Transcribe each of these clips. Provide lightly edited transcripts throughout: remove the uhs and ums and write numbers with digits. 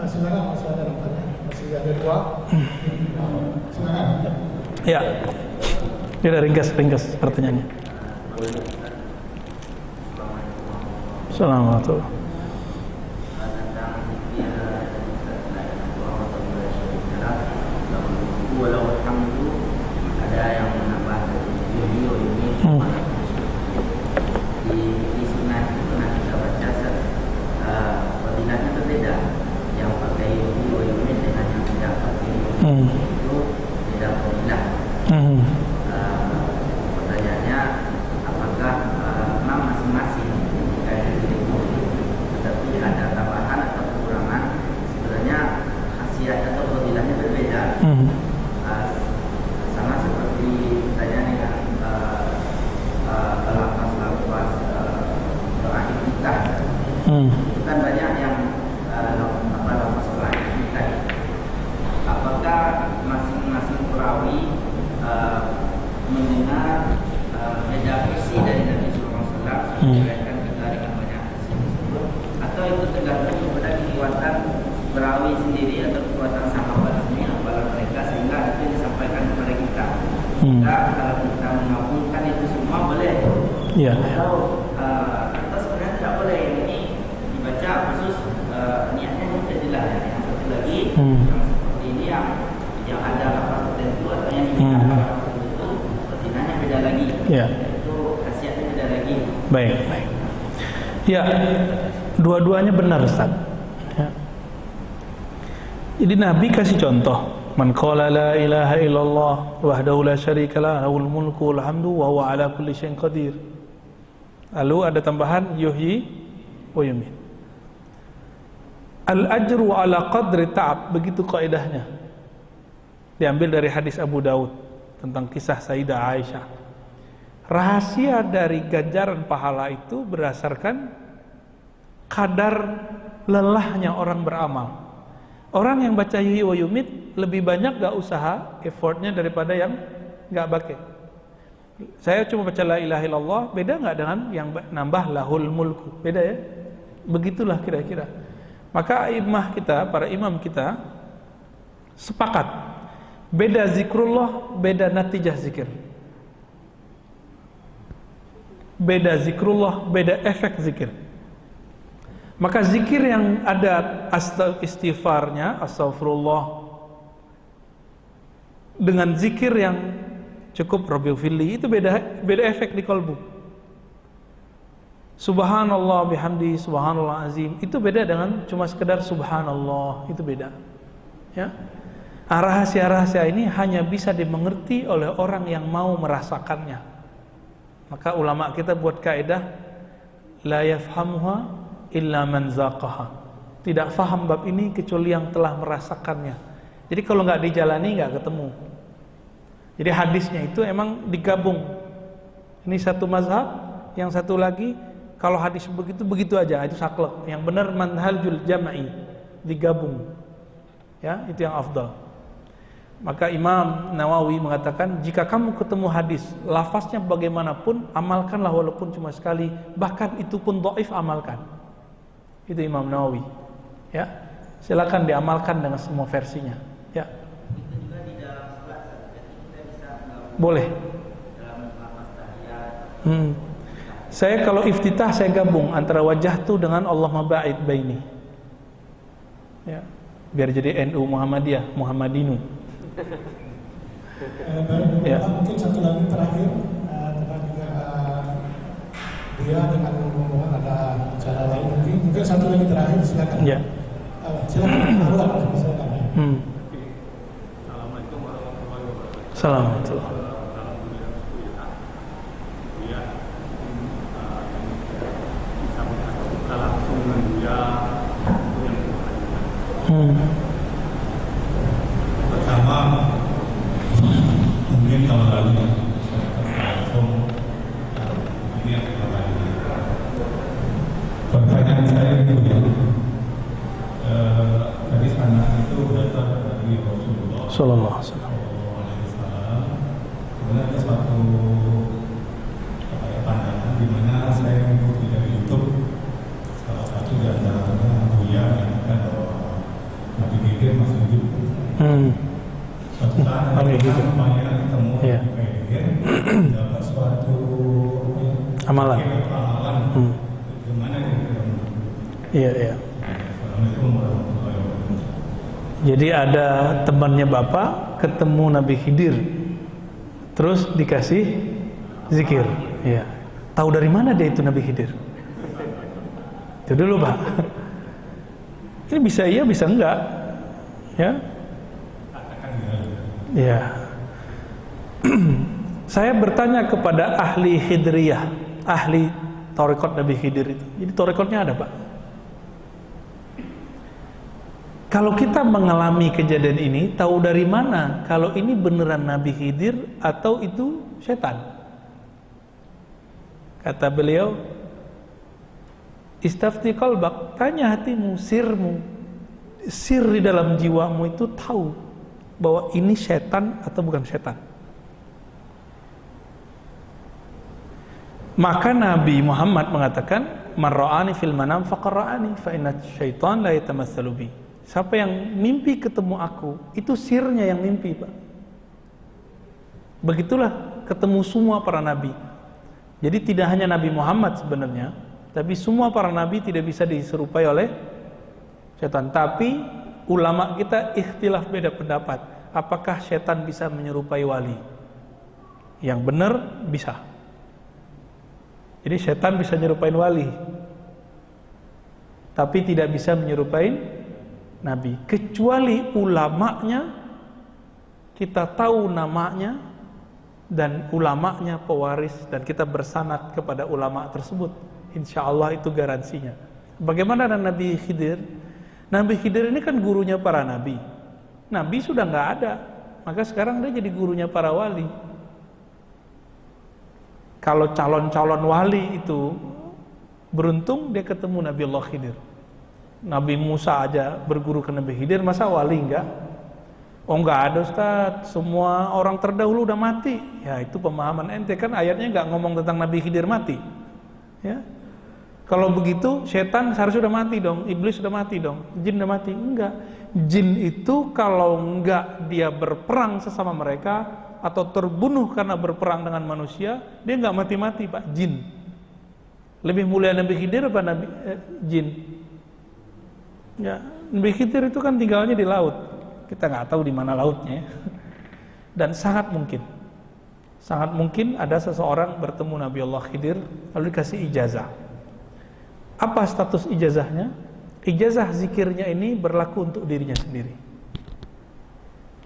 silakan, masih ada nampaknya, masih ada dua. Silakan. Ya, tidak ringkas pertanyaannya. Assalamualaikum. Ada yang menambah video ini di sunnah itu pernah kita baca fadilahnya berbeda. Yang pakai video ini dengan yang tidak pakai video itu tidak fadilah. Pertanyaannya, apakah memang masing-masing jika itu tetapi ada tambahan atau kekurangan, sebenarnya khasiat atau fadilahnya berbeda. Sama seperti pertanyaan yang lapas terakhir kita, itu kan banyak yang lapas terakhir kita. Apakah masing-masing perawi mendengar beda versi dari Nabi SAW diriwayatkan kita dengan banyak versi tersebut, atau itu tergantung kepada kekuatan perawi sendiri atau kekuatan sahabat ini hafalan mereka sehingga itu disampaikan kepada kita. Kalau kita menggabungkan itu semua boleh, atau sebenarnya tidak boleh. Ini dibaca khusus niatnya Mu'tazilah. Yang satu lagi yang seperti ini yang ada lafaz tertentu atau yang tidak ada lafaz tertentu, pertinanya beda lagi. Itu khasiatnya beda lagi. Baik. Ya, dua-duanya benar, Ustaz. Ya. Jadi Nabi kasih contoh, man qala la ilaha illallah wahdahu la syarika lah lahul mulku wal hamdu wa huwa ala kulli syai'in qadir. Lalu ada tambahan yuhyi wa yumiit. Al ajru ala qadri ta'ab, begitu kaidahnya. Diambil dari hadis Abu Daud tentang kisah Sayyidah Aisyah. Rahasia dari ganjaran pahala itu berdasarkan kadar lelahnya orang beramal. Orang yang baca yuhyi wa yumiit lebih banyak gak usaha, effortnya daripada yang gak pakai. Saya cuma baca la ilaha illallah, beda gak dengan yang nambah lahul mulku? Beda ya? Begitulah kira-kira. Maka imam kita, para imam kita sepakat, beda zikrullah, beda natijah zikir. Beda zikrullah, beda efek zikir. Maka zikir yang ada istighfarnya, astaghfirullah, dengan zikir yang cukup Rabbighfirli, itu beda efek di kalbu. Subhanallah bihamdi, subhanallah azim, itu beda dengan cuma sekedar subhanallah, itu beda. Ya. Nah, rahasia-rahasia ini hanya bisa dimengerti oleh orang yang mau merasakannya. Maka ulama kita buat kaidah la yafhamuha illa man zaqaha. Tidak faham bab ini kecuali yang telah merasakannya. Jadi kalau nggak dijalani nggak ketemu. Jadi hadisnya itu emang digabung. Ini satu mazhab, yang satu lagi kalau hadis begitu aja, itu saklek. Yang benar manhajul jam'i, digabung. Ya, itu yang afdal. Maka Imam Nawawi mengatakan, jika kamu ketemu hadis lafaznya bagaimanapun, amalkanlah walaupun cuma sekali, bahkan itu pun dhaif, amalkan. Itu Imam Nawawi. Ya, silakan diamalkan dengan semua versinya. Ya. Itu juga di dalam sholat, kita bisa boleh. Dalam lafaz tahiyat. Saya kalau iftitah saya gabung antara wajahtu dengan Allahumma ba'id baini. Ya, biar jadi NU Muhammadiyah, Muhammadinu. Ya. Mungkin satu lagi terakhir, tentang juga dia dengan memohon ada cara lain. Mungkin satu lagi terakhir, silakan. Ya. Silakan. Silakan. Assalamualaikum warahmatullahi wabarakatuh. Assalamualaikum. Bisa langsung dia yang pertama mungkin kalau lagi langsung ini yang pertama. Pertanyaan saya itu dari anak itu datang dari Rasulullah Sallallahu alaihi wasallam. Kemudian ada suatu pandangan di mana saya mengikuti dari YouTube salah satu di antaranya Buya mengatakan bahwa masih hidup. Suatu saat ada pangeran ketemu Iya. dapat suatu Amalan. Gimana dia? Iya, iya. Assalamualaikum warahmatullahi wabarakatuh. Jadi ada temannya Bapak ketemu Nabi Khidir, terus dikasih zikir. Iya. Tahu dari mana dia itu Nabi Khidir? Itu dulu, Pak. Ini bisa iya, bisa enggak. Ya. Ya. Saya bertanya kepada ahli Khidriyah, ahli tarekat Nabi Khidir itu. Jadi tarekatnya ada, Pak. Kalau kita mengalami kejadian ini, tahu dari mana kalau ini beneran Nabi Khidir atau itu setan? Kata beliau, istafti qalbak, tanya hatimu, sirmu, sir di dalam jiwamu itu tahu bahwa ini setan atau bukan setan. Maka Nabi Muhammad mengatakan, man ra'ani fil manam faqad ra'ani fa inna syaitan la yatamassalu bi. Siapa yang mimpi ketemu aku, itu sirnya yang mimpi, Pak. Begitulah ketemu semua para nabi. Jadi tidak hanya Nabi Muhammad sebenarnya, tapi semua para nabi tidak bisa diserupai oleh setan. Tapi ulama kita ikhtilaf beda pendapat. Apakah setan bisa menyerupai wali? Yang benar bisa. Jadi setan bisa menyerupai wali, tapi tidak bisa menyerupai Nabi, kecuali ulamanya kita tahu namanya dan ulamanya pewaris dan kita bersanad kepada ulama tersebut, insya Allah itu garansinya. Bagaimana dengan Nabi Khidir? Nabi Khidir ini kan gurunya para nabi. Nabi sudah nggak ada, maka sekarang dia jadi gurunya para wali. Kalau calon-calon wali itu beruntung dia ketemu Nabi Allah Khidir. Nabi Musa aja berguru ke Nabi Khidir, masa wali enggak? Oh enggak ada, Ustaz, semua orang terdahulu udah mati. Ya itu pemahaman ente, kan ayatnya enggak ngomong tentang Nabi Khidir mati. Ya. Kalau begitu setan seharusnya sudah mati dong, iblis sudah mati dong, jin sudah mati. Enggak. Jin itu kalau enggak dia berperang sesama mereka atau terbunuh karena berperang dengan manusia, dia enggak mati-mati, Pak. Jin. Lebih mulia Nabi Khidir apa Nabi jin? Ya, Nabi Khidir itu kan tinggalnya di laut. Kita nggak tahu di mana lautnya. Dan sangat mungkin ada seseorang bertemu Nabi Allah Khidir lalu dikasih ijazah. Apa status ijazahnya? Ijazah zikirnya ini berlaku untuk dirinya sendiri.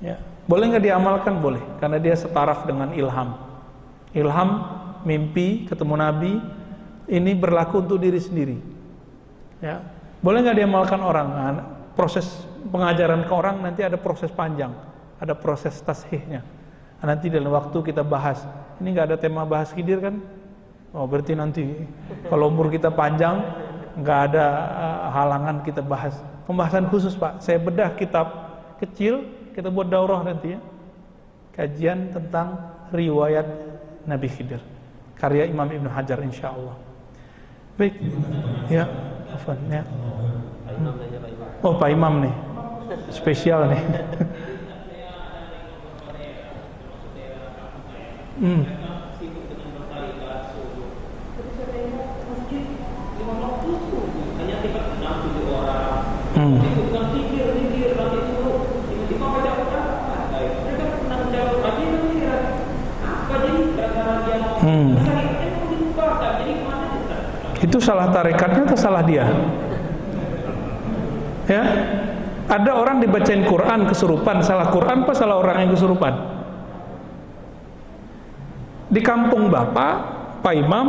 Ya, boleh nggak diamalkan? Boleh, karena dia setaraf dengan ilham. Ilham, mimpi, ketemu Nabi, ini berlaku untuk diri sendiri. Ya. Boleh nggak diamalkan orang? Nah, proses pengajaran ke orang nanti ada proses panjang, ada proses tashihnya. Nah, nanti dalam waktu kita bahas. Ini nggak ada tema bahas Khidir kan? Oh berarti nanti kalau umur kita panjang nggak ada halangan kita bahas. Pembahasan khusus, Pak. Saya bedah kitab kecil, kita buat daurah nanti ya. Kajian tentang riwayat Nabi Khidir, karya Imam Ibnu Hajar insya Allah. Baik, ya. Ya. Oh Pak Imam nih, spesial nih. Itu salah tarekatnya atau salah dia? Ya, ada orang dibacain Quran kesurupan, salah Quran apa salah orang yang kesurupan? Di kampung Bapak, Pak Imam,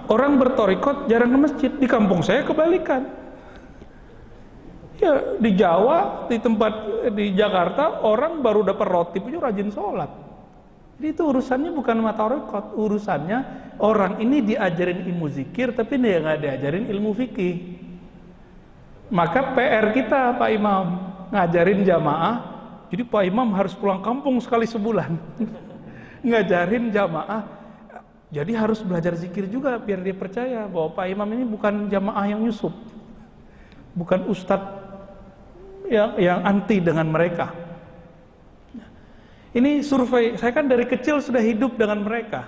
orang bertorikot jarang ke masjid. Di kampung saya kebalikan. Ya, di Jawa, di Jakarta, orang baru dapat roti punya rajin sholat. Jadi itu urusannya bukan sama tarekot, urusannya orang ini diajarin ilmu zikir, tapi dia nggak diajarin ilmu fikih. Maka PR kita Pak Imam ngajarin jamaah. Jadi Pak Imam harus pulang kampung sekali sebulan ngajarin jamaah. Jadi harus belajar zikir juga biar dia percaya bahwa Pak Imam ini bukan jamaah yang nyusup, bukan ustadz yang anti dengan mereka. Ini survei, saya kan dari kecil sudah hidup dengan mereka.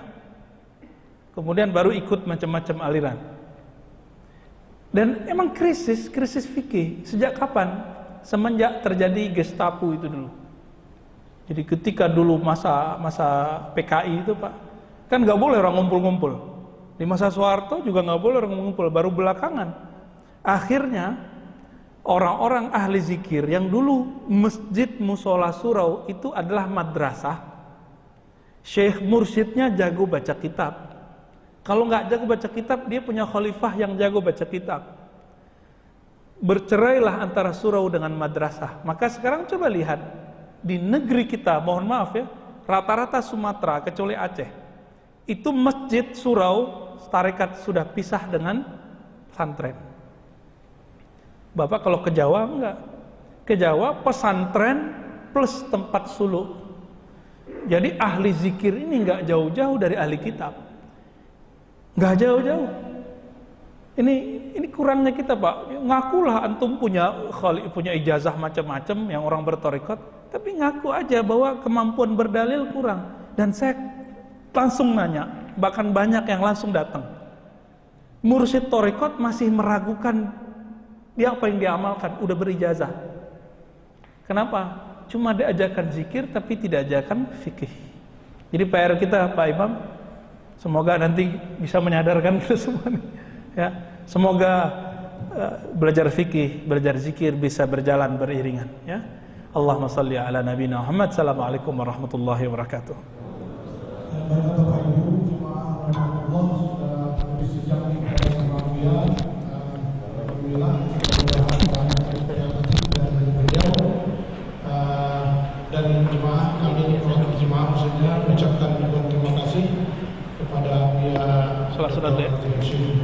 Kemudian baru ikut macam-macam aliran. Dan emang krisis fikih. Sejak kapan? Semenjak terjadi Gestapo itu dulu. Jadi ketika dulu masa PKI itu Pak, kan nggak boleh orang ngumpul-ngumpul. Di masa Soeharto juga nggak boleh orang ngumpul. Baru belakangan, akhirnya orang-orang ahli zikir yang dulu masjid musola surau itu adalah madrasah. Syekh mursyidnya jago baca kitab. Kalau nggak jago baca kitab, dia punya khalifah yang jago baca kitab. Bercerailah antara surau dengan madrasah. Maka sekarang coba lihat di negeri kita, mohon maaf ya, rata-rata Sumatera kecuali Aceh, itu masjid surau tarekat sudah pisah dengan pesantren. Bapak kalau ke Jawa enggak? Ke Jawa pesantren plus tempat suluk. Jadi ahli zikir ini enggak jauh-jauh dari ahli kitab. Enggak jauh-jauh. Ini kurangnya kita Pak. Ngakulah antum punya ijazah macam-macam yang orang bertarekat, tapi ngaku aja bahwa kemampuan berdalil kurang. Dan saya langsung nanya, bahkan banyak yang langsung datang. Mursyid tarekat masih meragukan dia apa yang diamalkan, udah berijazah. Kenapa? Cuma diajarkan zikir tapi tidak ajarkan fikih. Jadi PR kita Pak Imam, semoga nanti bisa menyadarkan kita semua nih. Ya, semoga belajar fikih, belajar zikir bisa berjalan beriringan. Ya, Allahumma shalli ala nabiyina Muhammad. Assalamualaikum warahmatullahi wabarakatuh. Bapak Ibu jemaah Allah sudah bersejak pada Muhammadiyah. Alhamdulillah dan jemaah kami kelompok jemaah maksudnya mengucapkan terima kasih kepada pihak